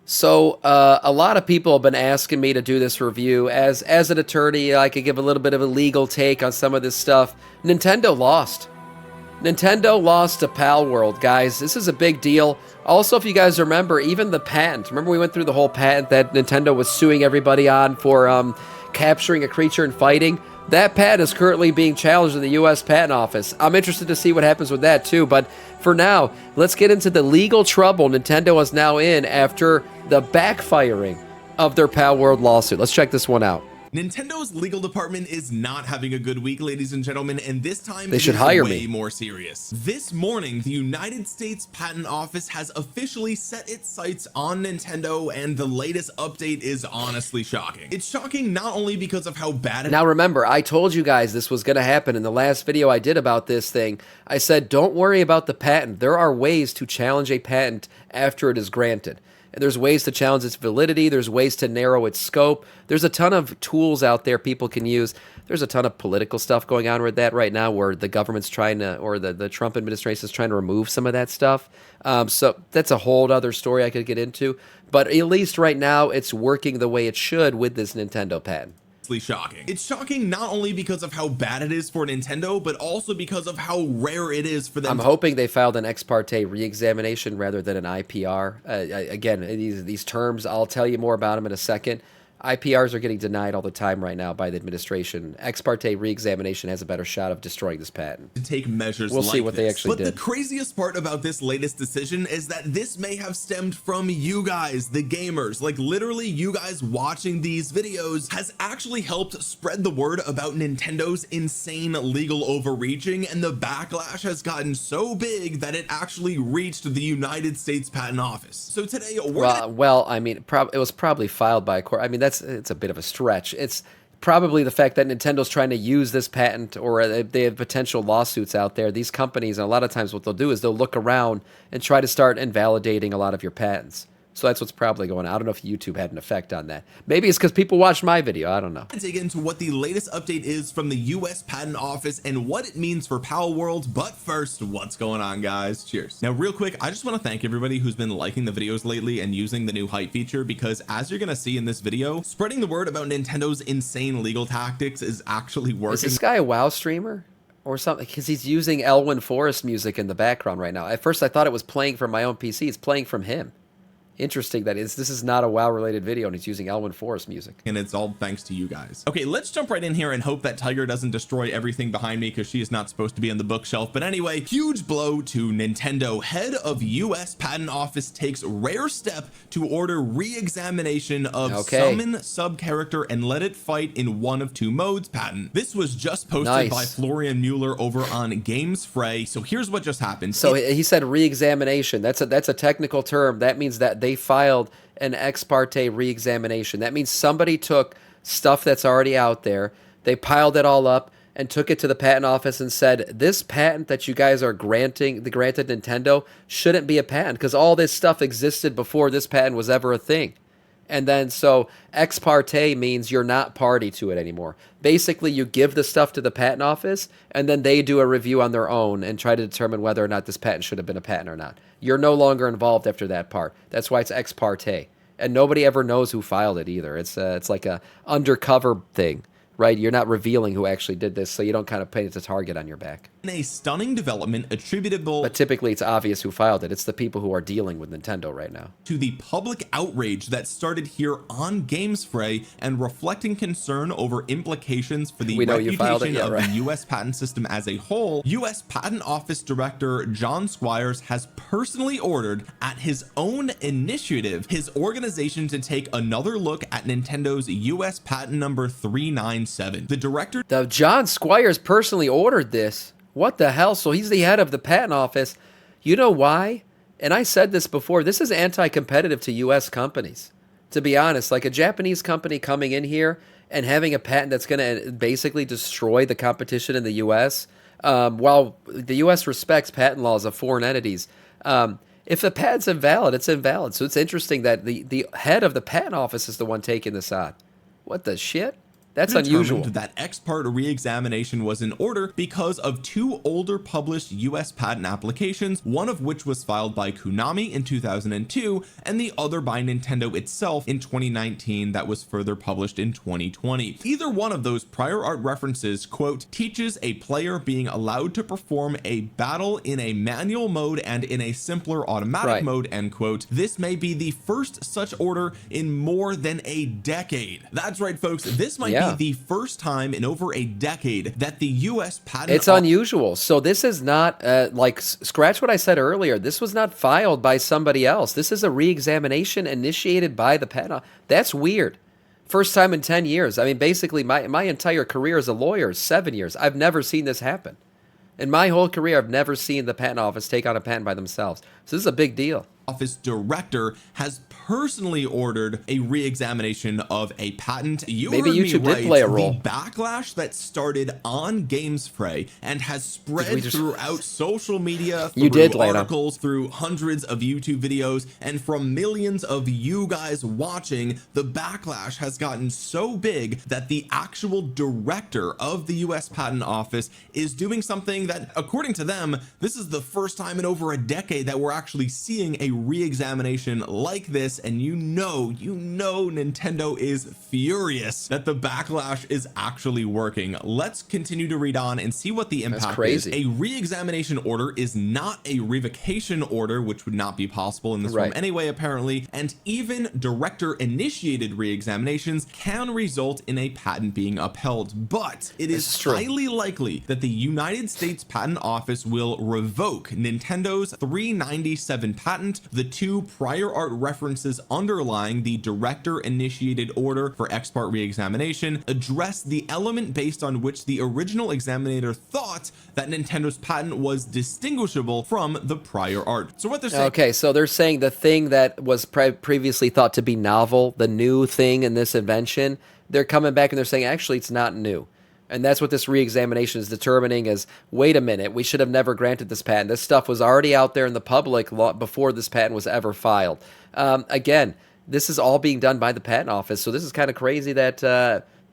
So a lot of people have been asking me to do this review. As an attorney, I could give a little bit of a legal take on some of this stuff. Nintendo lost. Nintendo lost to Palworld, guys. This is a big deal. Also, if you guys remember, even the patent. Remember we went through the whole patent that Nintendo was suing everybody on for capturing a creature and fighting? That patent is currently being challenged in the U.S. Patent Office. I'm interested to see what happens with that, too. But for now, let's get into the legal trouble Nintendo is now in after the backfiring of their Palworld lawsuit. Let's check this one out. Nintendo's legal department is not having a good week, ladies and gentlemen, and this time they should it is hire way me. more serious. This morning, the United States Patent Office has officially set its sights on Nintendo, and the latest update is honestly shocking. It's shocking not only because of how bad it— Now remember, I told you guys this was going to happen in the last video I did about this thing. I said, don't worry about the patent. There are ways to challenge a patent after it is granted. There's ways to challenge its validity. There's ways to narrow its scope. There's a ton of tools out there people can use. There's a ton of political stuff going on with that right now where the government's trying to, or the Trump administration is trying to remove some of that stuff. So that's a whole other story I could get into. But at least right now, it's working the way it should with this Nintendo patent. Shocking. It's shocking not only because of how bad it is for Nintendo, but also because of how rare it is for them. I'm hoping they filed an ex parte re-examination rather than an IPR. Again, these terms, I'll tell you more about them in a second. IPRs are getting denied all the time right now by the administration. Ex parte re-examination has a better shot of destroying this patent. To take measures we'll like see what this. they actually did. But the craziest part about this latest decision is that this may have stemmed from you guys, the gamers. Like literally you guys watching these videos has actually helped spread the word about Nintendo's insane legal overreaching, and the backlash has gotten so big that it actually reached the United States Patent Office. So today well, I mean, it was probably filed by a court. I mean, it's a bit of a stretch. It's probably the fact that Nintendo's trying to use this patent, or they have potential lawsuits out there. These companies, and a lot of times what they'll do is they'll look around and try to start invalidating a lot of your patents. So that's what's probably going on. I don't know if YouTube had an effect on that. Maybe it's because people watched my video. I don't know. To dig into what the latest update is from the US Patent Office and what it means for Palworld. But first, what's going on, guys? Cheers. Now, real quick, I just want to thank everybody who's been liking the videos lately and using the new hype feature, because as you're going to see in this video, spreading the word about Nintendo's insane legal tactics is actually working. Is this guy a WoW streamer? Or something, because he's using Elwyn Forest music in the background right now. At first, I thought it was playing from my own PC. It's playing from him. Interesting that this is not a WoW related video and he's using Elwyn Forest music. And it's all thanks to you guys. Okay, let's jump right in here and hope that Tiger doesn't destroy everything behind me, because she is not supposed to be on the bookshelf. But anyway, huge blow to Nintendo. Head of US Patent Office takes rare step to order re-examination of summon sub-character and let it fight in one of two modes patent. This was just posted by Florian Mueller over on Gamers-Samiccus. So here's what just happened. So he said re-examination. That's a technical term. That means that they filed an ex parte re-examination. That means somebody took stuff that's already out there, they piled it all up and took it to the patent office and said, this patent that you guys are granted Nintendo shouldn't be a patent, because all this stuff existed before this patent was ever a thing. And then so ex parte means you're not party to it anymore. Basically, you give the stuff to the patent office and then they do a review on their own and try to determine whether or not this patent should have been a patent or not. You're no longer involved after that part. That's why it's ex parte. And nobody ever knows who filed it either. It's like a undercover thing, right? You're not revealing who actually did this, so you don't kind of paint it a target on your back. In a stunning development attributable, but typically it's obvious who filed it. It's the people who are dealing with Nintendo right now. To the public outrage that started here on Gamers-Samiccus and reflecting concern over implications for the reputation of the US patent system as a whole, US Patent Office Director John Squires has personally ordered, at his own initiative, his organization to take another look at Nintendo's US patent number 397. The director, John Squires, personally ordered this. What the hell? So he's the head of the patent office. You know why? And I said this before, this is anti-competitive to US companies. To be honest, like a Japanese company coming in here and having a patent that's going to basically destroy the competition in the US, while the US respects patent laws of foreign entities, if the patent's invalid, it's invalid. So it's interesting that the head of the patent office is the one taking this on. What the shit? That's unusual. Determined that ex parte re-examination was in order because of two older published US patent applications, one of which was filed by Konami in 2002 and the other by Nintendo itself in 2019 that was further published in 2020. Either one of those prior art references, quote, teaches a player being allowed to perform a battle in a manual mode and in a simpler automatic mode, end quote. This may be the first such order in more than a decade. That's right, folks. This might be the first time in over a decade that the US patent... It's unusual. So this is not, like, scratch what I said earlier. This was not filed by somebody else. This is a re-examination initiated by the patent. That's weird. First time in 10 years. I mean, basically, my entire career as a lawyer is 7 years. I've never seen this happen. In my whole career, I've never seen the patent office take on a patent by themselves. So this is a big deal. Office director has personally ordered a re-examination of a patent. Maybe YouTube did play a role. The backlash that started on GameSpray and has spread throughout social media, through articles, through hundreds of YouTube videos, and from millions of you guys watching, the backlash has gotten so big that the actual director of the US Patent Office is doing something that, according to them, this is the first time in over a decade that we're actually seeing a re-examination like this. And you know Nintendo is furious that the backlash is actually working. Let's continue to read on and see what the impact is. A re-examination order is not a revocation order, which would not be possible in this form anyway, apparently, and even director initiated re-examinations can result in a patent being upheld, but it is highly likely that the United States Patent Office will revoke Nintendo's 397 patent, the two prior art references underlying the director initiated order for ex parte re-examination, address the element based on which the original examiner thought that Nintendo's patent was distinguishable from the prior art. So what they're saying... Okay, so they're saying the thing that was previously thought to be novel, the new thing in this invention, they're coming back and they're saying, actually, it's not new. And that's what this re-examination is determining is, wait a minute, we should have never granted this patent. This stuff was already out there in the public before this patent was ever filed. Again, this is all being done by the patent office. So this is kind of crazy that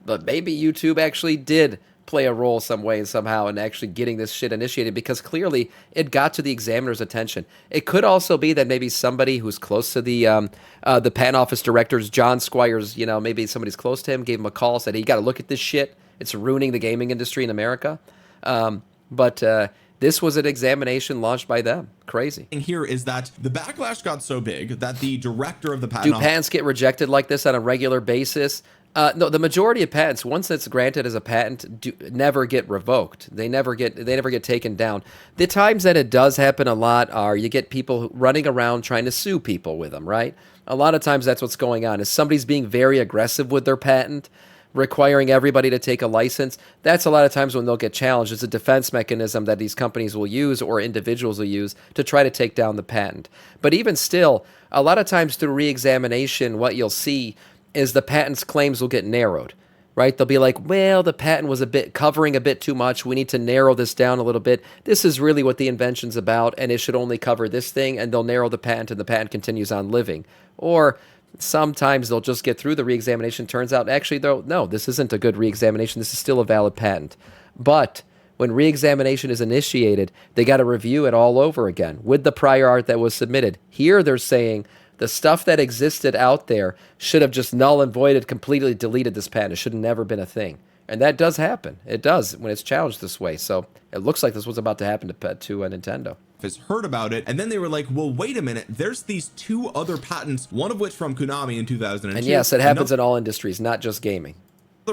but maybe YouTube actually did play a role some way and somehow in actually getting this shit initiated, because clearly it got to the examiner's attention. It could also be that maybe somebody who's close to the patent office directors, John Squires, you know, maybe somebody's close to him, gave him a call, said, hey, you got to look at this shit. It's ruining the gaming industry in America. But this was an examination launched by them. Crazy. Here is that the backlash got so big that the director of the patent... Do patents get rejected like this on a regular basis? No, the majority of patents, once it's granted as a patent, never get revoked. They never get taken down. The times that it does happen a lot are you get people running around trying to sue people with them, right? A lot of times that's what's going on, is somebody's being very aggressive with their patent, requiring everybody to take a license. That's a lot of times when they'll get challenged. It's a defense mechanism that these companies will use or individuals will use to try to take down the patent. But even still, a lot of times through re-examination, what you'll see is the patent's claims will get narrowed, right? They'll be like, well, the patent was covering a bit too much. We need to narrow this down a little bit. This is really what the invention's about, and it should only cover this thing, and they'll narrow the patent, and the patent continues on living. Or sometimes they'll just get through the re-examination. Turns out, actually, no, this isn't a good re-examination. This is still a valid patent. But when re-examination is initiated, they got to review it all over again with the prior art that was submitted. Here they're saying the stuff that existed out there should have just null and voided, completely deleted this patent. It should have never been a thing. And that does happen. It does when it's challenged this way. So it looks like this was about to happen to Nintendo. Has heard about it, and then they were like, well, wait a minute, there's these two other patents, one of which from Konami in 2002. And yes, it happens in all industries, not just gaming.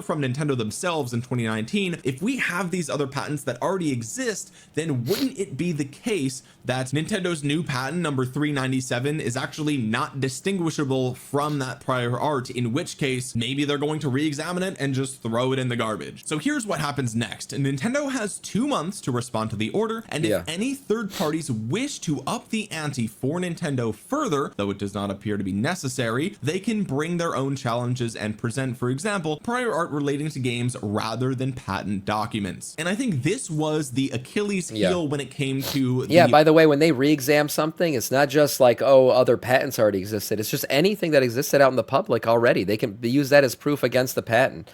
From Nintendo themselves in 2019. If we have these other patents that already exist, then wouldn't it be the case that Nintendo's new patent number 397 is actually not distinguishable from that prior art, in which case maybe they're going to re-examine it and just throw it in the garbage. So here's what happens next. Nintendo has 2 months to respond to the order, and if any third parties wish to up the ante for Nintendo further, though it does not appear to be necessary, they can bring their own challenges and present, for example, prior art relating to games rather than patent documents. And I think this was the Achilles heel when it came to by the way, when they re-exam something, it's not just like, oh, other patents already existed. It's just anything that existed out in the public already. They can use that as proof against the patent.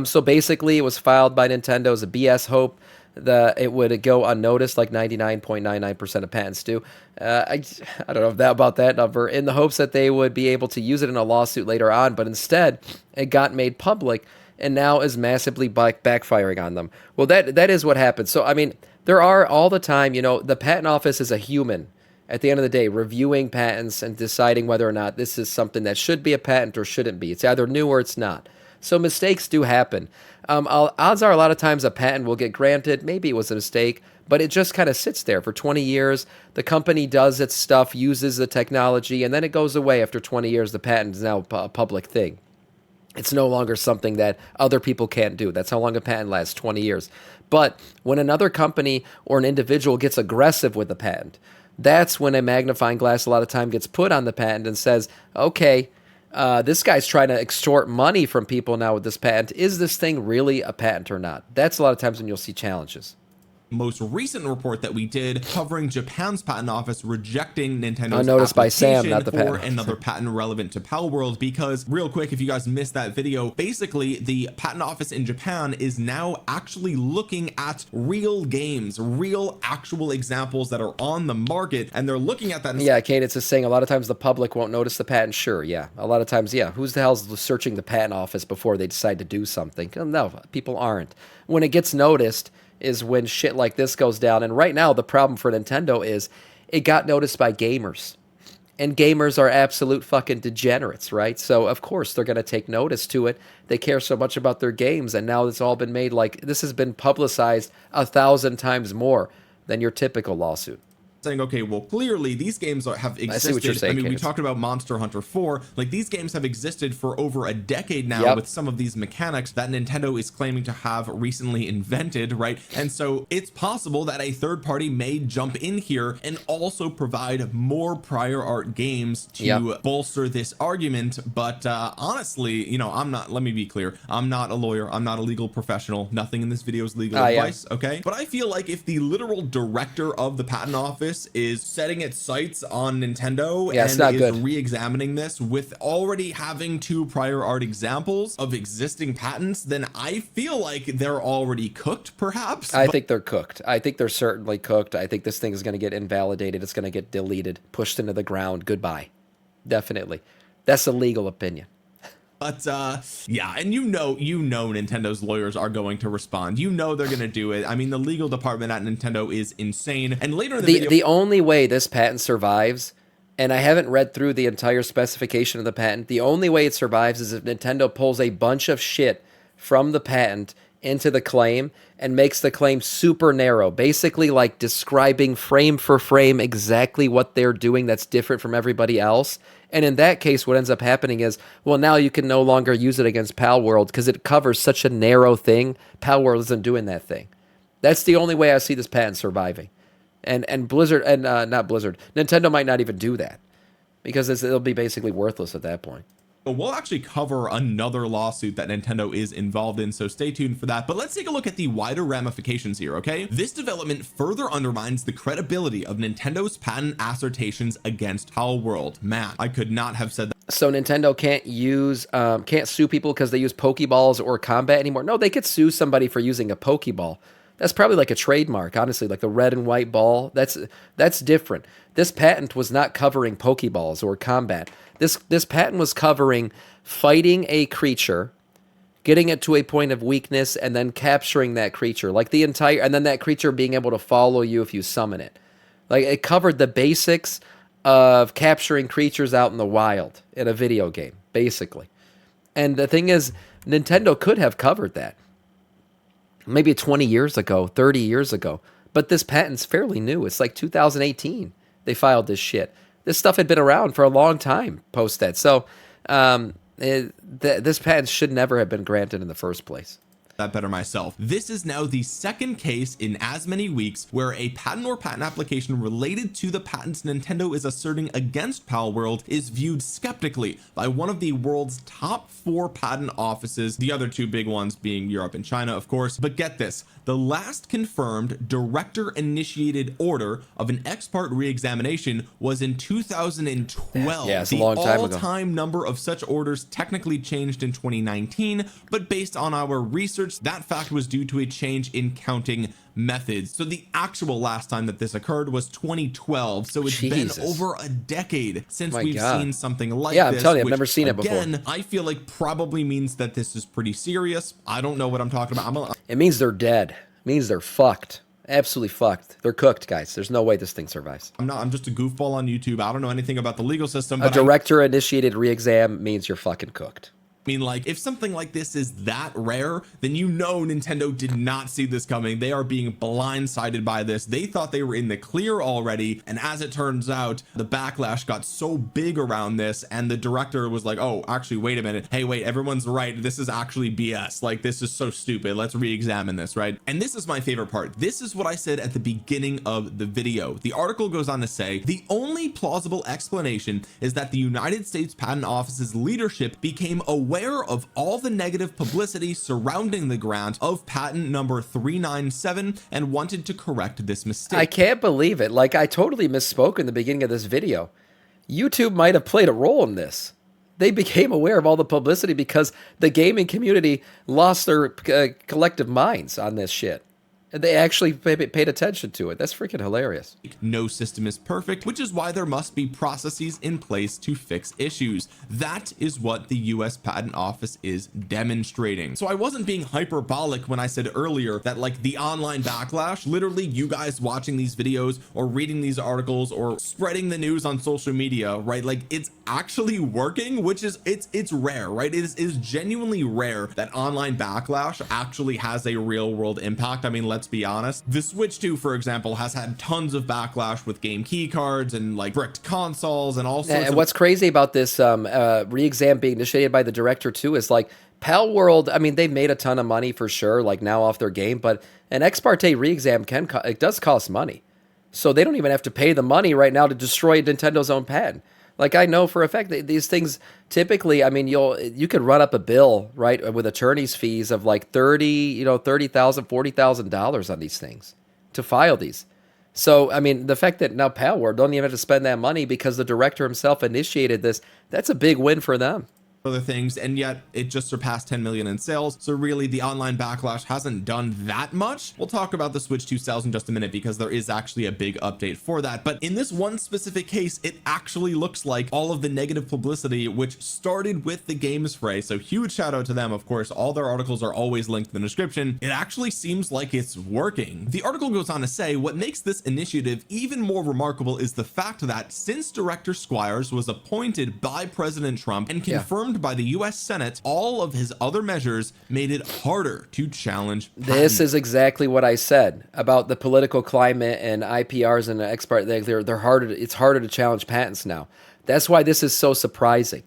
So basically, it was filed by Nintendo as a BS hope that it would go unnoticed, like 99.99% of patents do. I don't know about that number, in the hopes that they would be able to use it in a lawsuit later on, but instead, it got made public and now is massively backfiring on them. Well, that is what happened. So, I mean, there are all the time, the patent office is a human at the end of the day, reviewing patents and deciding whether or not this is something that should be a patent or shouldn't be. It's either new or it's not. So mistakes do happen. Odds are a lot of times a patent will get granted. Maybe it was a mistake, but it just kind of sits there for 20 years. The company does its stuff, uses the technology, and then it goes away after 20 years. The patent is now a public thing. It's no longer something that other people can't do. That's how long a patent lasts, 20 years. But when another company or an individual gets aggressive with the patent, that's when a magnifying glass a lot of time gets put on the patent and says, okay, this guy's trying to extort money from people now with this patent. Is this thing really a patent or not? That's a lot of times when you'll see challenges. Most recent report that we did covering Japan's patent office rejecting Nintendo's Unnoticed by Sam, not the for patent. another patent relevant to Palworld, because real quick, if you guys missed that video, basically the patent office in Japan is now actually looking at real games, real actual examples that are on the market, and they're looking at that. Yeah, Kate, it's just saying a lot of times the public won't notice the patent. Sure, yeah. A lot of times, yeah. Who's the hell's searching the patent office before they decide to do something? No, people aren't. When it gets noticed is when shit like this goes down. And right now, the problem for Nintendo is it got noticed by gamers. And gamers are absolute fucking degenerates, right? So, of course, they're going to take notice to it. They care so much about their games, and now it's all been made like this has been publicized 1,000 times more than your typical lawsuit. Saying, okay, well, clearly these games have existed. I see what you're saying, I mean, we Candace. talked about Monster Hunter 4. Like, these games have existed for over a decade now, Yep. with some of these mechanics that Nintendo is claiming to have recently invented, right? And so it's possible that a third party may jump in here and also provide more prior art games to Yep. bolster this argument. But honestly, let me be clear. I'm not a lawyer. I'm not a legal professional. Nothing in this video is legal advice, okay? But I feel like if the literal director of the patent office is setting its sights on Nintendo and is re-examining this with already having 2 prior art examples of existing patents, then I feel like they're already cooked, perhaps. I think they're cooked. I think they're certainly cooked. I think this thing is going to get invalidated. It's going to get deleted, pushed into the ground. Goodbye. Definitely. That's a legal opinion. But yeah, and Nintendo's lawyers are going to respond. They're going to do it. I mean, the legal department at Nintendo is insane. And later in the video, the only way this patent survives, and I haven't read through the entire specification of the patent, the only way it survives is if Nintendo pulls a bunch of shit from the patent into the claim and makes the claim super narrow, basically like describing frame for frame exactly what they're doing that's different from everybody else. And in that case, what ends up happening is, well, now you can no longer use it against Palworld because it covers such a narrow thing. Palworld isn't doing that thing. That's the only way I see this patent surviving. And Blizzard, and not Blizzard, Nintendo might not even do that because it'll be basically worthless at that point. We'll actually cover another lawsuit that Nintendo is involved in, so stay tuned for that. But let's take a look at the wider ramifications here, okay? This development further undermines the credibility of Nintendo's patent assertions against Palworld. Man, I could not have said that. So Nintendo can't sue people because they use Pokeballs or combat anymore. No, they could sue somebody for using a Pokeball. That's probably like a trademark, honestly, like the red and white ball. That's different. This patent was not covering Pokeballs or combat. This patent was covering fighting a creature, getting it to a point of weakness, and then capturing that creature, and then that creature being able to follow you if you summon it. Like, it covered the basics of capturing creatures out in the wild in a video game, basically. And the thing is, Nintendo could have covered that maybe 20 years ago, 30 years ago. But this patent's fairly new. It's like 2018 they filed this shit. This stuff had been around for a long time post that. So this patent should never have been granted in the first place. that better myself. This is now the second case in as many weeks where a patent or patent application related to the patents Nintendo is asserting against Palworld is viewed skeptically by one of the world's top 4 patent offices, the other 2 big ones being Europe and China, of course. But get this, the last confirmed director initiated order of an ex parte re-examination was in 2012. Yeah, it's a long time ago. The all-time number of such orders technically changed in 2019, but based on our research, that fact was due to a change in counting methods. So the actual last time that this occurred was 2012. So it's been over a decade since we've seen something like this. Yeah, I'm telling you, I've never seen it before. Again, I feel like probably means that this is pretty serious. I don't know what I'm talking about. It means they're dead. It means they're fucked. Absolutely fucked. They're cooked, guys. There's no way this thing survives. I'm just a goofball on YouTube. I don't know anything about the legal system. A director initiated re-exam means you're fucking cooked. I mean, like, if something like this is that rare, then you know Nintendo did not see this coming. They are being blindsided by this. They thought they were in the clear already, and as it turns out, the backlash got so big around this, and the director was like, oh, actually, wait a minute. Hey, wait, everyone's right. This is actually BS. Like, this is so stupid. Let's re-examine this, right? And this is my favorite part. This is what I said at the beginning of the video. The article goes on to say, the only plausible explanation is that the United States Patent Office's leadership became aware of all the negative publicity surrounding the grant of patent number 397 and wanted to correct this mistake. I can't believe it. Like, I totally misspoke in the beginning of this video. YouTube might have played a role in this. They became aware of all the publicity because the gaming community lost their collective minds on this shit. And they actually paid attention to it. That's freaking hilarious. No system is perfect, which is why there must be processes in place to fix issues. That is what the US Patent Office is demonstrating. So I wasn't being hyperbolic when I said earlier that, like, the online backlash, literally you guys watching these videos or reading these articles or spreading the news on social media, right? Like, it's actually working, which is it's rare, right? It is genuinely rare that online backlash actually has a real world impact. I mean, let's be honest, the Switch 2, for example, has had tons of backlash with game key cards and like bricked consoles and all sorts. And what's crazy about this re-exam being initiated by the director too is, like, Palworld, I mean, they've made a ton of money for sure, like, now off their game, but an ex parte re-exam it does cost money. So they don't even have to pay the money right now to destroy Nintendo's own patent. Like, I know for a fact that these things typically, I mean, you could run up a bill, right, with attorney's fees of like $30,000, $40,000 on these things to file these. So, I mean, the fact that now Palworld don't even have to spend that money because the director himself initiated this, that's a big win for them. Other things, and yet it just surpassed 10 million in sales. So really the online backlash hasn't done that much. We'll talk about the Switch 2 sales in just a minute because there is actually a big update for that. But in this one specific case, it actually looks like all of the negative publicity, which started with the games fray, so huge shout out to them. Of course, all their articles are always linked in the description. It actually seems like it's working. The article goes on to say what makes this initiative even more remarkable is the fact that since Director Squires was appointed by President Trump and confirmed by the US Senate, all of his other measures made it harder to challenge patents. This is exactly what I said about the political climate and IPRs and expert. They're harder. It's harder to challenge patents now. That's why this is so surprising,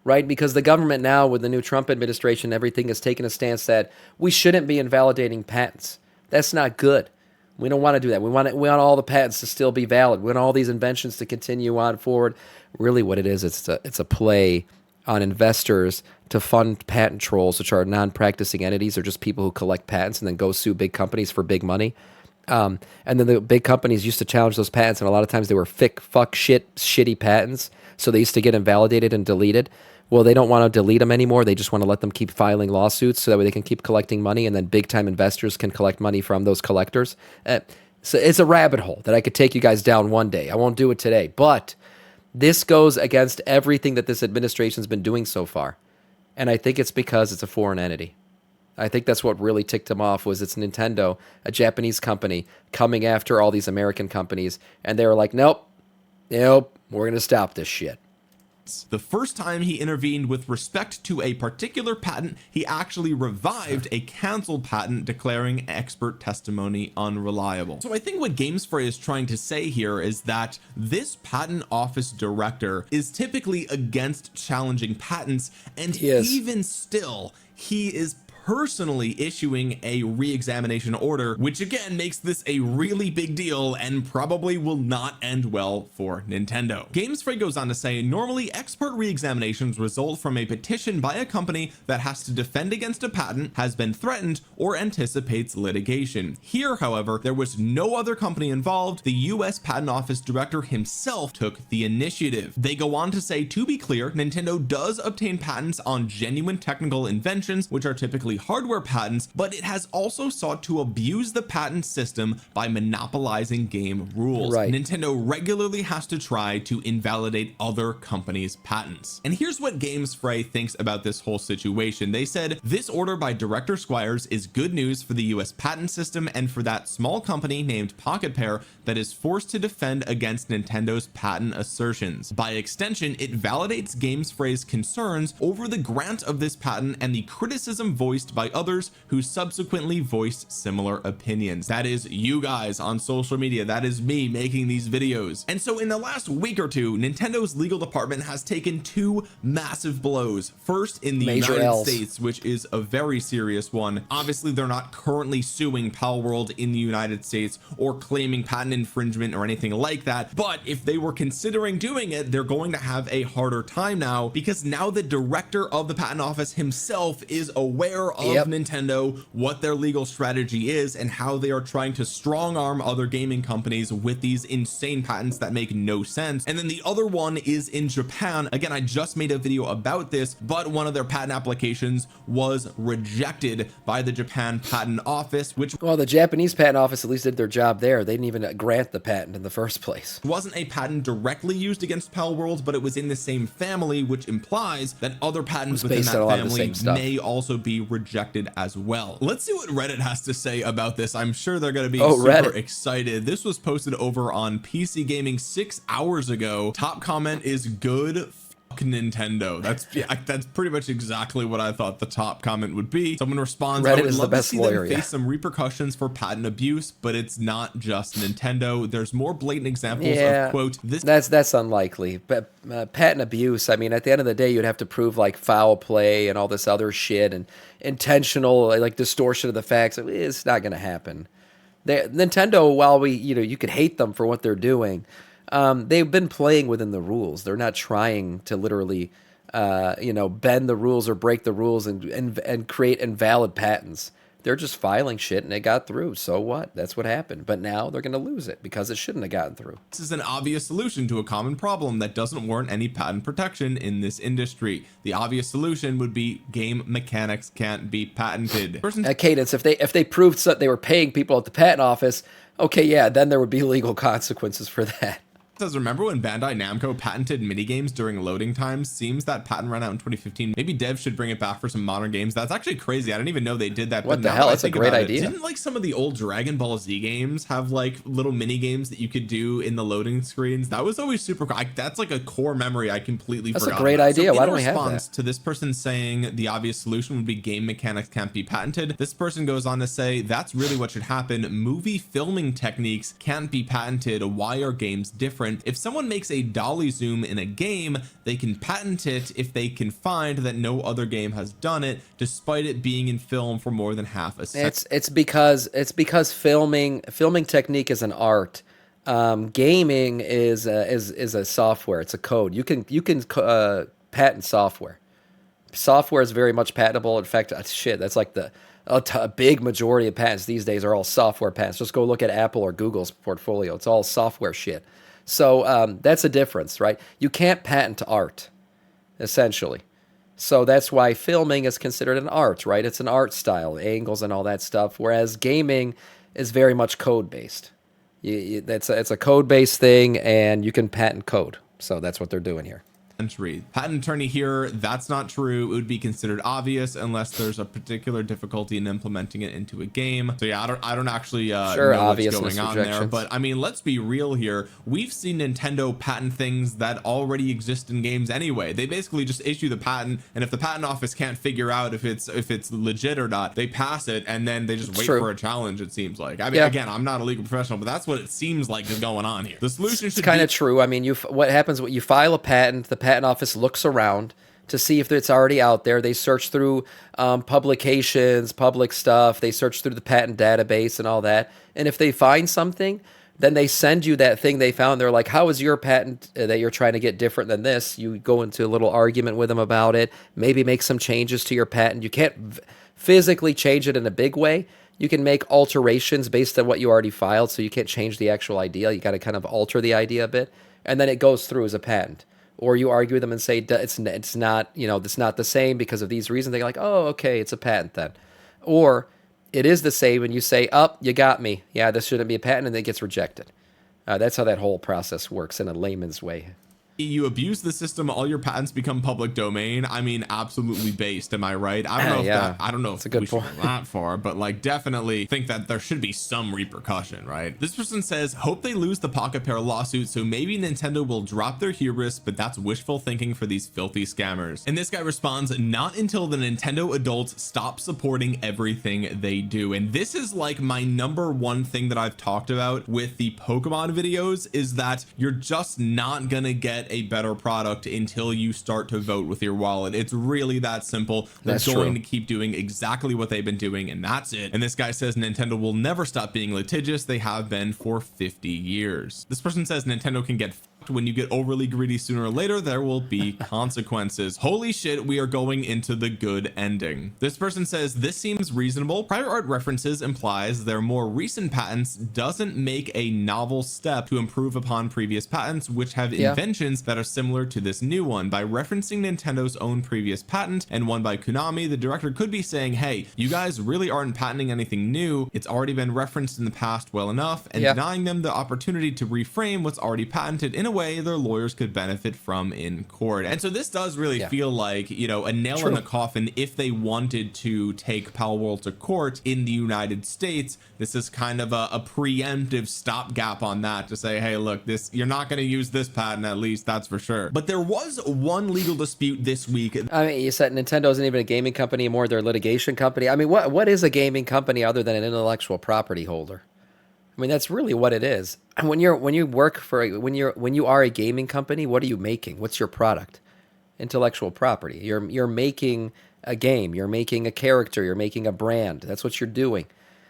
right? Because the government now, with the new Trump administration, everything is taking a stance that we shouldn't be invalidating patents. That's not good. We don't want to do that. We want all the patents to still be valid. We want all these inventions to continue on forward. Really, what it is, it's a play on investors to fund patent trolls, which are non-practicing entities or just people who collect patents and then go sue big companies for big money. And then the big companies used to challenge those patents, and a lot of times they were shitty patents, so they used to get invalidated and deleted. Well, they don't want to delete them anymore. They just want to let them keep filing lawsuits so that way they can keep collecting money, and then big-time investors can collect money from those collectors. So it's a rabbit hole that I could take you guys down one day. I won't do it today, but this goes against everything that this administration's been doing so far. And I think it's because it's a foreign entity. I think that's what really ticked him off was it's Nintendo, a Japanese company, coming after all these American companies. And they were like, nope, we're going to stop this shit. The first time he intervened with respect to a particular patent, he actually revived a canceled patent, declaring expert testimony unreliable. So I think what Gamesfray is trying to say here is that this patent office director is typically against challenging patents, and even still, he is personally issuing a re-examination order, which again makes this a really big deal and probably will not end well for Nintendo. Gamesfrey goes on to say, normally expert re-examinations result from a petition by a company that has to defend against a patent, has been threatened, or anticipates litigation. Here, however, there was no other company involved. The US Patent Office director himself took the initiative. They go on to say, to be clear, Nintendo does obtain patents on genuine technical inventions, which are typically hardware patents, but it has also sought to abuse the patent system by monopolizing game rules. Right. Nintendo regularly has to try to invalidate other companies' patents. And here's what Gamesfrey thinks about this whole situation. They said, this order by Director Squires is good news for the US patent system and for that small company named Pocket Pair that is forced to defend against Nintendo's patent assertions. By extension, it validates Gamesfrey's concerns over the grant of this patent and the criticism voiced by others who subsequently voiced similar opinions. That is you guys on social media. That is me making these videos. And so in the last week or two, Nintendo's legal department has taken two massive blows. First, in the United States, which is a very serious one. Obviously, they're not currently suing Palworld in the United States or claiming patent infringement or anything like that, but if they were considering doing it, they're going to have a harder time now, because now the director of the patent office himself is aware of Nintendo, what their legal strategy is, and how they are trying to strong arm other gaming companies with these insane patents that make no sense. And then the other one is in Japan. Again, I just made a video about this, but one of their patent applications was rejected by the Japan Patent Office, which, well, the Japanese patent office at least did their job there. They didn't even grant the patent in the first place. wasn't a patent directly used against Palworld, but it was in the same family, which implies that other patents within that family may also be rejected as well. Let's see what Reddit has to say about this. I'm sure they're going to be super excited. This was posted over on PC Gaming 6 hours ago. Top comment is good Nintendo. That's pretty much exactly what I thought the top comment would be. Someone responds, Reddit I would is love the best to see lawyer, them face some repercussions for patent abuse, but it's not just Nintendo. There's more blatant examples of, quote, this. That's unlikely. But patent abuse, I mean, at the end of the day, you'd have to prove like foul play and all this other shit and intentional like distortion of the facts. It's not going to happen. Nintendo, while you could hate them for what they're doing, they've been playing within the rules. They're not trying to literally, bend the rules or break the rules and create invalid patents. They're just filing shit and it got through. So what? That's what happened. But now they're going to lose it because it shouldn't have gotten through. This is an obvious solution to a common problem that doesn't warrant any patent protection in this industry. The obvious solution would be game mechanics can't be patented. Cadence, if they proved that they were paying people at the patent office, okay, yeah, then there would be legal consequences for that. Says, remember when Bandai Namco patented minigames during loading times? Seems that patent ran out in 2015. Maybe devs should bring it back for some modern games. That's actually crazy. I didn't even know they did that. What the hell? That's a great idea. Didn't like some of the old Dragon Ball Z games have like little mini games that you could do in the loading screens? That was always super cool. That's like a core memory I completely forgot. That's a great idea. So why don't we have that? In response to this person saying the obvious solution would be game mechanics can't be patented, this person goes on to say that's really what should happen. Movie filming techniques can't be patented. Why are games different? If someone makes a dolly zoom in a game, they can patent it if they can find that no other game has done it, despite it being in film for more than half a second. It's because filming technique is an art. Gaming is a software. It's a code. You can patent software. Software is very much patentable. In fact, that's like a big majority of patents these days are all software patents. Just go look at Apple or Google's portfolio. It's all software shit. So that's a difference, right? You can't patent art, essentially. So that's why filming is considered an art, right? It's an art style, angles and all that stuff, whereas gaming is very much code-based. It's a code-based thing, and you can patent code. So that's what they're doing here. Patent attorney here, that's not true. It would be considered obvious unless there's a particular difficulty in implementing it into a game. So yeah, I don't actually know what's going on there, but I mean, let's be real here. We've seen Nintendo patent things that already exist in games anyway. They basically just issue the patent, and if the patent office can't figure out if it's legit or not, they pass it, and then they just wait for a challenge, it seems like. I mean, again, I'm not a legal professional, but that's what it seems like is going on here. The solution should be kind of true. I mean, what happens when you file a patent, the patent office looks around, to see if it's already out there. They search through publications, public stuff. They search through the patent database and all that. And if they find something, then they send you that thing they found. They're like, how is your patent that you're trying to get different than this? You go into a little argument with them about it, maybe make some changes to your patent. You can't physically change it in a big way. You can make alterations based on what you already filed, so you can't change the actual idea. You got to kind of alter the idea a bit, and then it goes through as a patent. Or you argue with them and say it's not, it's not the same because of these reasons. They're like, oh, okay, it's a patent then. Or it is the same, and you say, oh, you got me. Yeah, this shouldn't be a patent, and it gets rejected. That's how that whole process works in a layman's way. You abuse the system, all your patents become public domain. I mean, absolutely based. Am I right? I don't know. I don't know if we should go that far, but like definitely think that there should be some repercussion, right? This person says, hope they lose the Pocket Pair lawsuit, so maybe Nintendo will drop their hubris, but that's wishful thinking for these filthy scammers. And this guy responds, not until the Nintendo adults stop supporting everything they do. And this is like my number one thing that I've talked about with the Pokemon videos, is that you're just not gonna get a better product until you start to vote with your wallet. It's really that simple. They're going to keep doing exactly what they've been doing, and that's it. And this guy says Nintendo will never stop being litigious. They have been for 50 years. This person says Nintendo can get when you get overly greedy, sooner or later there will be consequences. Holy shit, we are going into the good ending. This person says this seems reasonable. Prior art references implies their more recent patents doesn't make a novel step to improve upon previous patents which have inventions that are similar to this new one. By referencing Nintendo's own previous patent and one by Konami, the director could be saying, hey, you guys really aren't patenting anything new. It's already been referenced in the past well enough, and denying them the opportunity to reframe what's already patented in a way their lawyers could benefit from in court. And so this does really feel like, a nail in the coffin if they wanted to take Palworld to court in the United States. This is kind of a preemptive stopgap on that to say, hey, look, you're not going to use this patent, at least that's for sure. But there was one legal dispute this week. I mean, you said Nintendo isn't even a gaming company anymore, they're a litigation company. I mean, what is a gaming company other than an intellectual property holder? I mean, that's really what it is. And when you are a gaming company, what are you making? What's your product? Intellectual property. You're making a game. You're making a character. You're making a brand. That's what you're doing.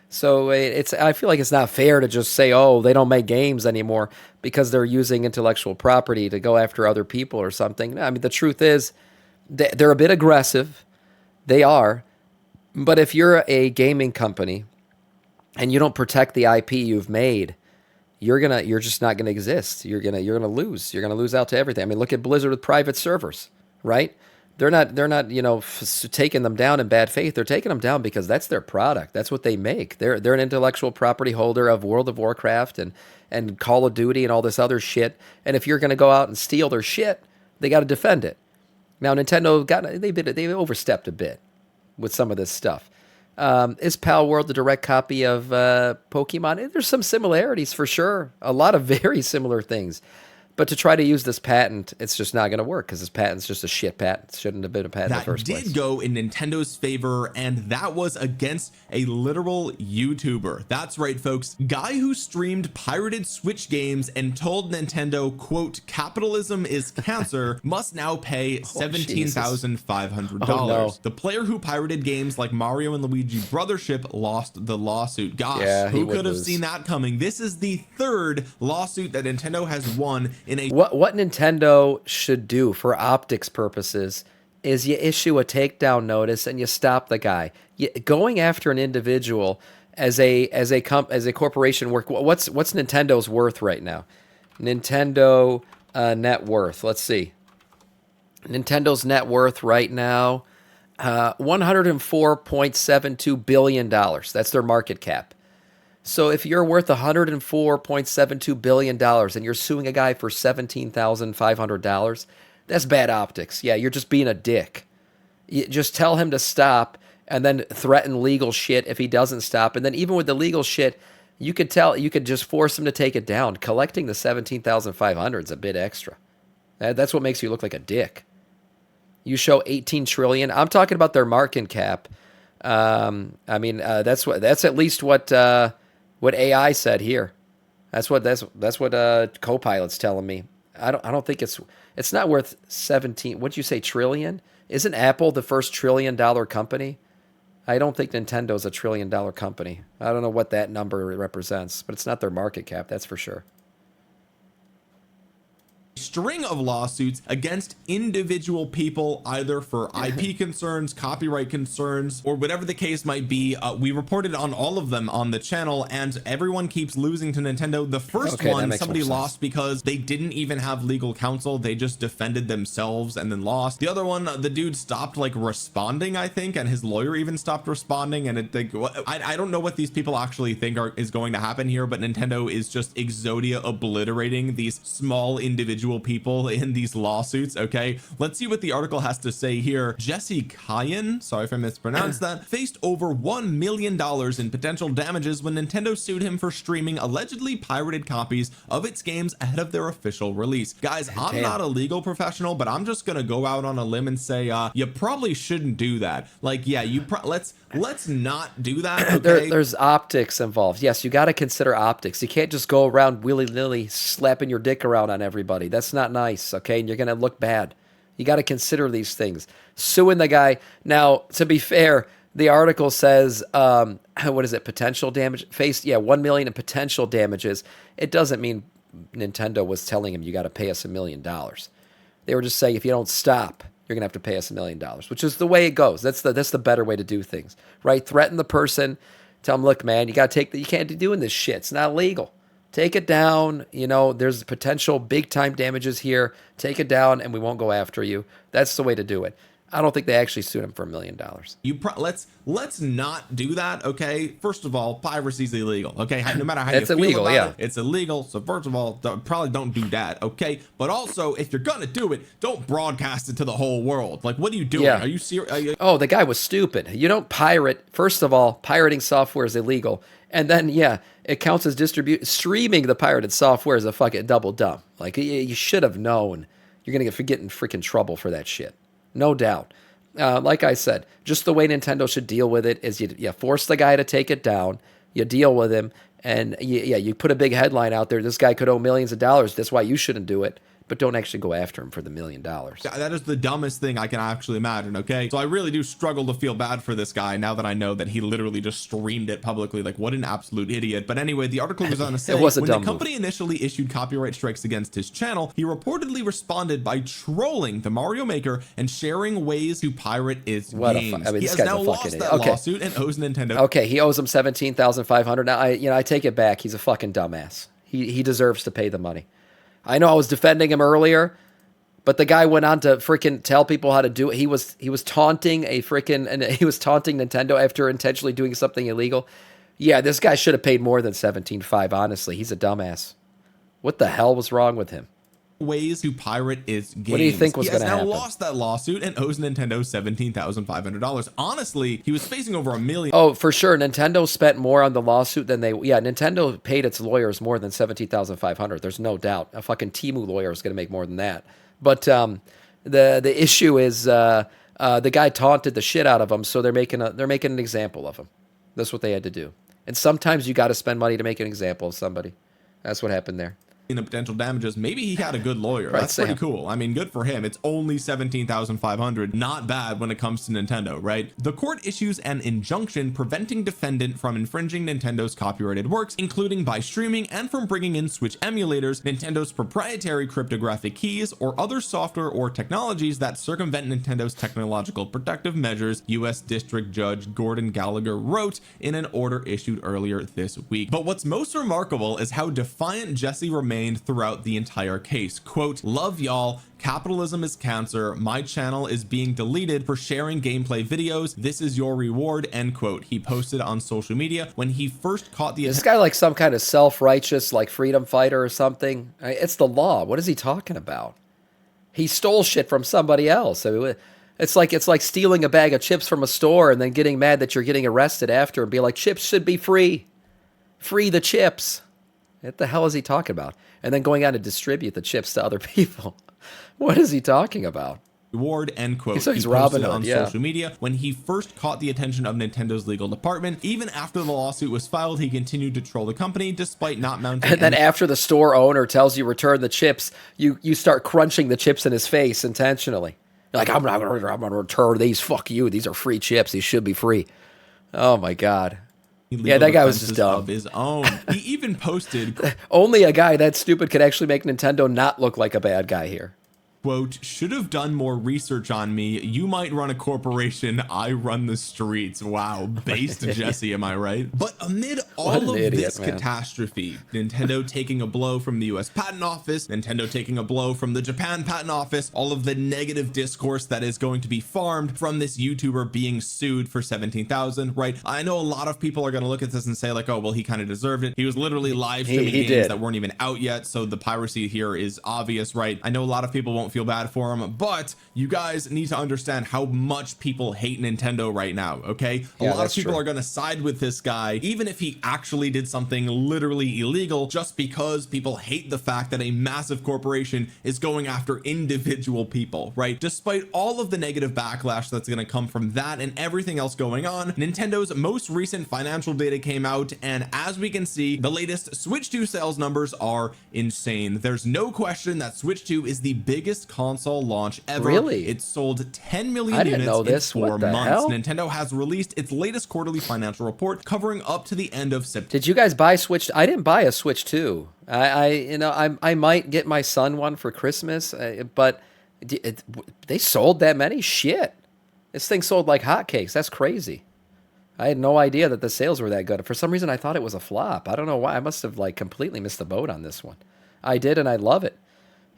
So I feel like it's not fair to just say, oh, they don't make games anymore because they're using intellectual property to go after other people or something. I mean, the truth is they're a bit aggressive. They are. But if you're a gaming company and you don't protect the IP you've made, you're just not gonna exist. You're gonna lose. You're gonna lose out to everything. I mean, look at Blizzard with private servers, right? They're not taking them down in bad faith. They're taking them down because that's their product. That's what they make. They're an intellectual property holder of World of Warcraft and Call of Duty and all this other shit. And if you're gonna go out and steal their shit, they got to defend it. Now Nintendo they overstepped a bit with some of this stuff. Is Palworld the direct copy of Pokemon? There's some similarities for sure. A lot of very similar things. But to try to use this patent, it's just not going to work because this patent's just a shit patent. It shouldn't have been a patent in the first place. That did go in Nintendo's favor, and that was against a literal YouTuber. That's right, folks. Guy who streamed pirated Switch games and told Nintendo, quote, capitalism is cancer, must now pay $17,500. Oh, no. The player who pirated games like Mario and Luigi Brothership lost the lawsuit. Gosh, who could have seen that coming? This is the third lawsuit that Nintendo has won. What Nintendo should do for optics purposes is you issue a takedown notice and you stop the guy. Going after an individual as a corporation what's Nintendo's worth right now? Nintendo net worth. Let's see. Nintendo's net worth right now, $104.72 billion. That's their market cap. So if you're worth $104.72 billion and you're suing a guy for $17,500, that's bad optics. Yeah, you're just being a dick. You just tell him to stop and then threaten legal shit if he doesn't stop. And then even with the legal shit, you could just force him to take it down. Collecting the $17,500 is a bit extra. That's what makes you look like a dick. You show 18 trillion. I'm talking about their market cap. That's at least what AI said here. That's what Copilot's telling me. I don't think it's not worth 17. What'd you say, trillion? Isn't Apple the first $1 trillion company? I don't think Nintendo's a $1 trillion company. I don't know what that number represents, but it's not their market cap, that's for sure. String of lawsuits against individual people, either for IP concerns, copyright concerns, or whatever the case might be. We reported on all of them on the channel, and everyone keeps losing to Nintendo. The first one, somebody lost because they didn't even have legal counsel. They just defended themselves and then lost. The other one, the dude stopped like responding, I think, and his lawyer even stopped responding. And I don't know what these people actually think is going to happen here, but Nintendo is just Exodia obliterating these small individual people in these lawsuits. Okay, let's see what the article has to say here. Jesse Kyan, sorry if I mispronounced that, faced over $1 million in potential damages when Nintendo sued him for streaming allegedly pirated copies of its games ahead of their official release. Guys, I'm not a legal professional, but I'm just gonna go out on a limb and say you probably shouldn't do that. Like, yeah, let's not do that. Okay? There's optics involved. Yes, you got to consider optics. You can't just go around willy-nilly slapping your dick around on everybody. That's not nice, okay? And you're going to look bad. You got to consider these things. Suing the guy. Now, to be fair, the article says, what is it, potential damage? 1 million in potential damages. It doesn't mean Nintendo was telling him you got to pay us $1 million. They were just saying, if you don't stop, you're gonna have to pay us $1 million, which is the way it goes. That's the better way to do things, right? Threaten the person, tell them, look, man, you can't be doing this shit. It's not legal. Take it down. You know, there's potential big time damages here. Take it down, and we won't go after you. That's the way to do it. I don't think they actually sued him for $1 million. Let's not do that. Okay, first of all, piracy is illegal. Okay, no matter how you feel illegal, about it, it's illegal. So first of all, probably don't do that. Okay, but also if you're gonna do it, don't broadcast it to the whole world. Like, what are you doing? Are you serious? Oh, the guy was stupid. You don't pirate. First of all, pirating software is illegal, and then it counts as streaming the pirated software is a fucking double dumb. Like, you should have known. You're gonna get in freaking trouble for that shit. No doubt. Like I said, just the way Nintendo should deal with it is you force the guy to take it down, you deal with him, and you put a big headline out there. This guy could owe millions of dollars. That's why you shouldn't do it. But don't actually go after him for the $1 million. That is the dumbest thing I can actually imagine. Okay, so I really do struggle to feel bad for this guy now that I know that he literally just streamed it publicly. Like, what an absolute idiot. But anyway, the article goes on to say, when the company initially issued copyright strikes against his channel, he reportedly responded by trolling the Mario Maker and sharing ways to pirate its games. He has now lost that lawsuit and owes Nintendo. Okay, he owes him $17,500. Now I take it back. He's a fucking dumbass. He deserves to pay the money. I know I was defending him earlier, but the guy went on to freaking tell people how to do it. He was taunting Nintendo after intentionally doing something illegal. Yeah, this guy should have paid more than $17,500. Honestly, he's a dumbass. What the hell was wrong with him? Ways to pirate its games. What do you think was going to happen? He has now lost that lawsuit and owes Nintendo $17,500. Honestly, he was facing over $1 million. Oh, for sure. Nintendo spent more on the lawsuit than Nintendo paid its lawyers more than $17,500. There's no doubt. A fucking Temu lawyer is going to make more than that. But the issue is the guy taunted the shit out of him, so they're making an example of him. That's what they had to do. And sometimes you got to spend money to make an example of somebody. That's what happened there. In the potential damages. Maybe he had a good lawyer. Right, that's pretty cool. I mean, good for him. It's only $17,500. Not bad when it comes to Nintendo, right? The court issues an injunction preventing defendant from infringing Nintendo's copyrighted works, including by streaming and from bringing in Switch emulators, Nintendo's proprietary cryptographic keys, or other software or technologies that circumvent Nintendo's technological protective measures, U.S. District Judge Gordon Gallagher wrote in an order issued earlier this week. But what's most remarkable is how defiant Jesse remained throughout the entire case. Quote, "Love y'all. Capitalism is cancer. My channel is being deleted for sharing gameplay videos. This is your reward," end quote. He posted on social media when he first caught the... Is this guy like some kind of self-righteous like freedom fighter or something? It's the law. What is he talking about? He stole shit from somebody else. It's like stealing a bag of chips from a store and then getting mad that you're getting arrested after and be like, chips should be free. Free the chips. What the hell is he talking about? And then going on to distribute the chips to other people. What is he talking about? reward, end quote. So he's he Robin posted Hood, on yeah. social media when he first caught the attention of Nintendo's legal department. Even after the lawsuit was filed, he continued to troll the company despite not mounting And then any after the store owner tells you return the chips, you start crunching the chips in his face intentionally. You're like, I'm gonna return these. Fuck you. These are free chips. These should be free. Oh my God. Yeah, that guy was just dumb. of his own. He even posted, Only a guy that stupid could actually make Nintendo not look like a bad guy here. quote, should have done more research on me. You might run a corporation. I run the streets. Wow. Based Jesse, am I right? But amid all of this catastrophe, Nintendo taking a blow from the US Patent Office, Nintendo taking a blow from the Japan Patent Office, all of the negative discourse that is going to be farmed from this YouTuber being sued for 17,000, right? I know a lot of people are going to look at this and say like, oh, well, he kind of deserved it. He was literally live streaming games that weren't even out yet. So the piracy here is obvious, right? I know a lot of people won't feel bad for him, but you guys need to understand how much people hate Nintendo right now. Okay, a lot of people are going to side with this guy even if he actually did something literally illegal, just because people hate the fact that a massive corporation is going after individual people, right? Despite all of the negative backlash that's going to come from that and everything else going on, Nintendo's most recent financial data came out, and as we can see, the latest Switch 2 sales numbers are insane. There's no question that Switch 2 is the biggest console launch ever. Really? It sold 10 million units in 4 months. Hell? Nintendo has released its latest quarterly financial report covering up to the end of September. Did you guys buy Switch? I didn't buy a Switch 2. I might get my son one for Christmas, but they sold that many? Shit. This thing sold like hotcakes. That's crazy. I had no idea that the sales were that good. For some reason, I thought it was a flop. I don't know why. I must have like completely missed the boat on this one. I did, and I love it.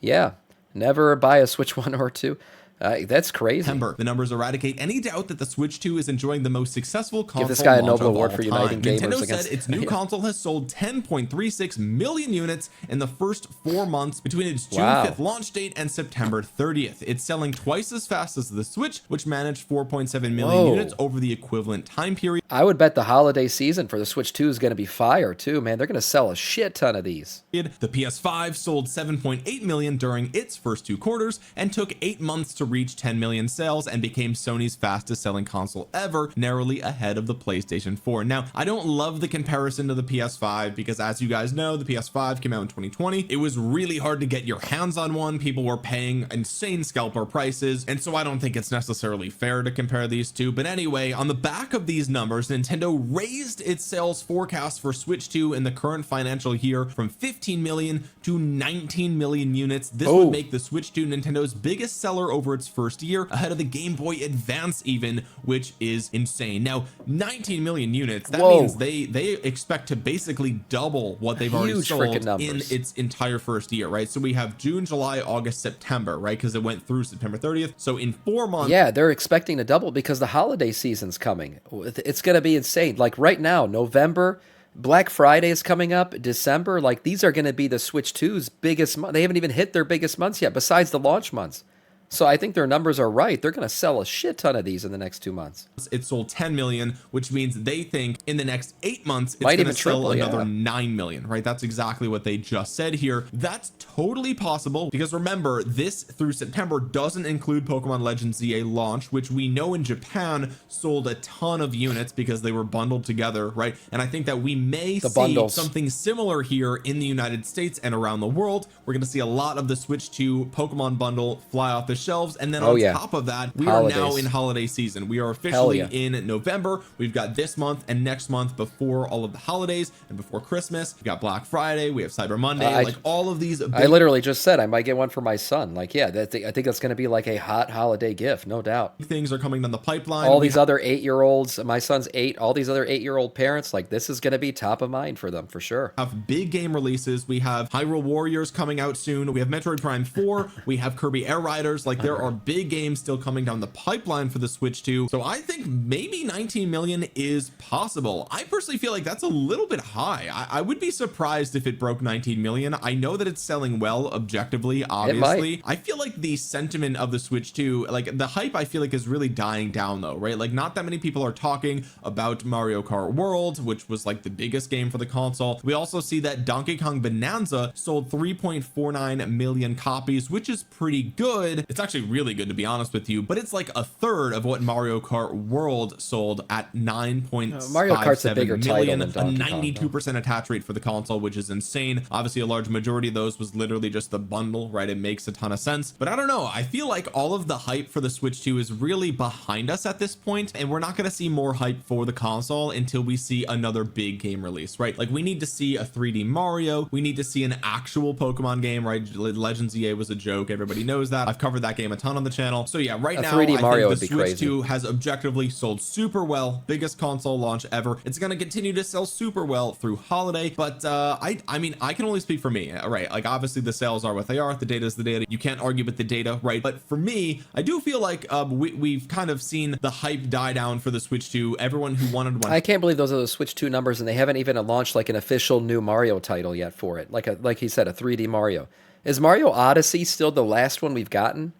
Yeah. Never buy a Switch 1 or 2. That's crazy. September. The numbers eradicate any doubt that the Switch 2 is enjoying the most successful console. Give this guy a launch Nobel of Award all for time. uniting gamers. Nintendo against, said its new console has sold 10.36 million units in the first 4 months between its June 5th launch date and September 30th. It's selling twice as fast as the Switch, which managed 4.7 million units over the equivalent time period. I would bet the holiday season for the Switch 2 is going to be fire too, man. They're going to sell a shit ton of these. The PS5 sold 7.8 million during its first 2 quarters and took 8 months to reach 10 million sales and became Sony's fastest selling console ever, narrowly ahead of the PlayStation 4. Now, I don't love the comparison to the PS5 because, as you guys know, the PS5 came out in 2020. It was really hard to get your hands on one. People were paying insane scalper prices, and so I don't think it's necessarily fair to compare these two. But anyway, on the back of these numbers, Nintendo raised its sales forecast for Switch 2 in the current financial year from 15 million to 19 million units. This would make the Switch 2 Nintendo's biggest seller over its first year, ahead of the Game Boy Advance even, which is insane. Now, 19 million units, that means they expect to basically double what they've already sold in its entire first year, right? So we have June, July, August, September, right? Because it went through September 30th. So in 4 months. Yeah, they're expecting to double because the holiday season's coming. It's going to be insane. Like right now, November, Black Friday is coming up, December. Like these are going to be the Switch 2's biggest month. They haven't even hit their biggest months yet, besides the launch months. So I think their numbers are right. They're going to sell a shit ton of these in the next 2 months. It sold 10 million, which means they think in the next 8 months, it's going to sell another 9 million, right? That's exactly what they just said here. That's totally possible because remember, this through September doesn't include Pokemon Legends ZA launch, which we know in Japan sold a ton of units because they were bundled together, right? And I think that we may see something similar here in the United States and around the world. We're going to see a lot of the Switch 2 Pokemon bundle fly off the shelves, and then on top of that, we are now in holiday season. We are officially in November. We've got this month and next month before all of the holidays and before Christmas. We got Black Friday, we have Cyber Monday, like all of these I literally just said I might get one for my son. Like, yeah, I think that's going to be like a hot holiday gift, no doubt. Things are coming down the pipeline. All these other 8-year-olds, my son's 8, all these other 8-year-old parents, like this is going to be top of mind for them for sure. Have big game releases. We have Hyrule Warriors coming out soon. We have Metroid Prime 4. We have Kirby Air Riders. Like there are big games still coming down the pipeline for the Switch 2. So I think maybe 19 million is possible. I personally feel like that's a little bit high. I would be surprised if it broke 19 million. I know that it's selling well objectively, obviously. I feel like the sentiment of the Switch 2, like the hype, I feel like is really dying down though, right? Like not that many people are talking about Mario Kart World, which was like the biggest game for the console. We also see that Donkey Kong Bonanza sold 3.49 million copies, which is pretty good. It's actually really good, to be honest with you, but it's like a third of what Mario Kart World sold at 9.57 Mario Kart's a bigger million, title than Donkey Kong, 92% attach rate for the console, which is insane. Obviously a large majority of those was literally just the bundle, right? It makes a ton of sense, but I don't know, I feel like all of the hype for the Switch 2 is really behind us at this point, and we're not going to see more hype for the console until we see another big game release, right? Like we need to see a 3D Mario, we need to see an actual Pokemon game, right? Legends EA was a joke, everybody knows that. I've covered that game a ton on the channel. So yeah, right now 3D Mario I think the Switch crazy. 2 has objectively sold super well, biggest console launch ever. It's going to continue to sell super well through holiday, but I mean, I can only speak for me, right? Like obviously the sales are what they are, the data is the data, you can't argue with the data, right? But for me, I do feel like we've kind of seen the hype die down for the Switch 2. Everyone who wanted one, I can't believe those are the Switch 2 numbers, and they haven't even launched like an official new Mario title yet for it. Like he said, a 3D Mario. Is Mario Odyssey still the last one we've gotten?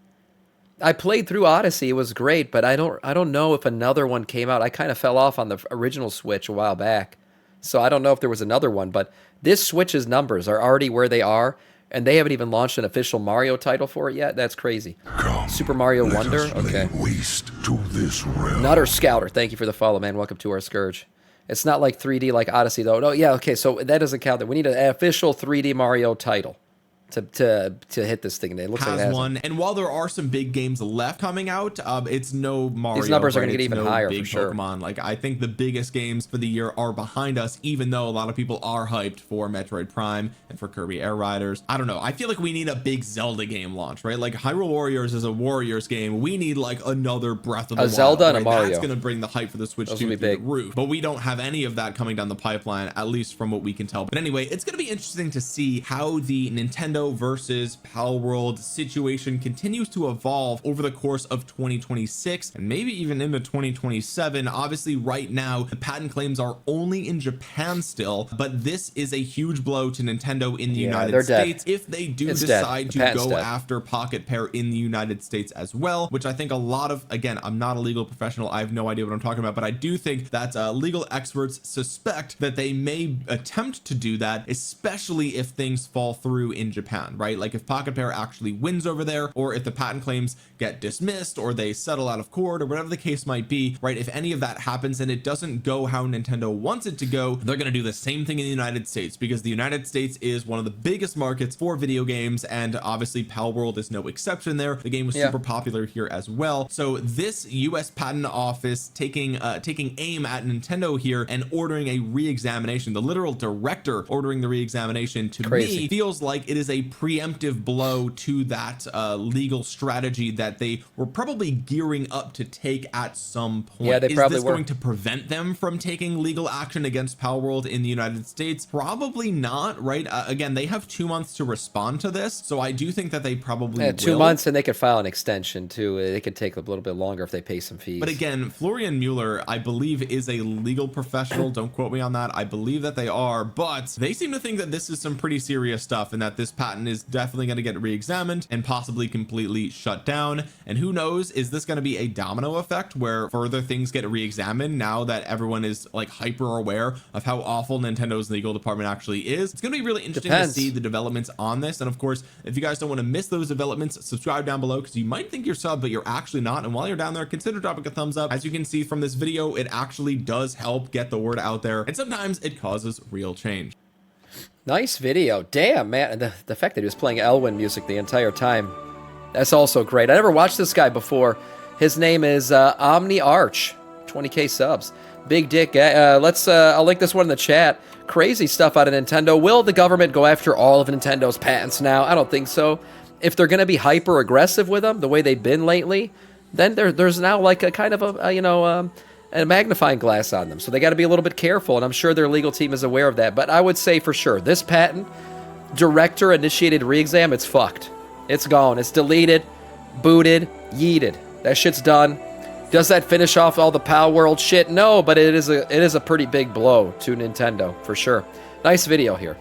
I played through Odyssey, it was great, but I don't know if another one came out. I kind of fell off on the original Switch a while back, so I don't know if there was another one. But this Switch's numbers are already where they are, and they haven't even launched an official Mario title for it yet. That's crazy. Come, Super Mario Wonder. Okay. Waste to this realm. Nutter Scouter, thank you for the follow, man. Welcome to our Scourge. It's not like 3D like Odyssey, though. No, yeah, okay, so that doesn't count. That we need an official 3D Mario title to hit this thing. It looks like it has one. And while there are some big games left coming out, it's no Mario. These numbers are right? going to get It's even no higher big for sure. Pokemon. Like I think the biggest games for the year are behind us, even though a lot of people are hyped for Metroid Prime and for Kirby Air Riders. I don't know, I feel like we need a big Zelda game launch, right? Like Hyrule Warriors is a Warriors game. We need like another Breath of the Wild, Zelda and a right? Mario. That's going to bring the hype for the Switch 2 through the roof, but we don't have any of that coming down the pipeline, at least from what we can tell. But anyway, it's going to be interesting to see how the Nintendo versus Palworld situation continues to evolve over the course of 2026 and maybe even into 2027. Obviously right now the patent claims are only in Japan still, but this is a huge blow to Nintendo in the United States if they do decide to go after Pocket Pair in the United States as well, which I think a lot of, again, I'm not a legal professional, I have no idea what I'm talking about, but I do think that legal experts suspect that they may attempt to do that, especially if things fall through in Japan, right? Like if Pocket Pair actually wins over there, or if the patent claims get dismissed or they settle out of court or whatever the case might be, right? If any of that happens and it doesn't go how Nintendo wants it to go, they're going to do the same thing in the United States, because the United States is one of the biggest markets for video games, and obviously Palworld is no exception there. The game was super popular here as well. So this US Patent Office taking aim at Nintendo here and ordering a re-examination, the literal director ordering the re-examination, to me feels like it is a preemptive blow to that legal strategy that they were probably gearing up to take at some point. Yeah, they probably were. Is this going to prevent them from taking legal action against Palworld in the United States? Probably not, right? Again, they have 2 months to respond to this, so I do think that they probably will. 2 months, and they could file an extension too. It could take a little bit longer if they pay some fees. But again, Florian Mueller, I believe, is a legal professional. Don't quote me on that. I believe that they are, but they seem to think that this is some pretty serious stuff and that this patent is definitely going to get re-examined and possibly completely shut down. And who knows, is this going to be a domino effect where further things get re-examined now that everyone is like hyper aware of how awful Nintendo's legal department actually is? It's going to be really interesting to see the developments on this. And of course, if you guys don't want to miss those developments, subscribe down below, because you might think you're sub but you're actually not. And while you're down there, consider dropping a thumbs up. As you can see from this video, it actually does help get the word out there, and sometimes it causes real change. Nice video. Damn, man. The fact that he was playing Elwyn music the entire time, that's also great. I never watched this guy before. His name is Omni Arch, 20k subs. Big dick. I'll link this one in the chat. Crazy stuff out of Nintendo. Will the government go after all of Nintendo's patents now? I don't think so. If they're going to be hyper aggressive with them the way they've been lately, then there's now like a kind of a magnifying glass on them. So they got to be a little bit careful, and I'm sure their legal team is aware of that. But I would say for sure, this patent, director-initiated re-exam, it's fucked. It's gone. It's deleted, booted, yeeted. That shit's done. Does that finish off all the Palworld shit? No, but it is a pretty big blow to Nintendo, for sure. Nice video here.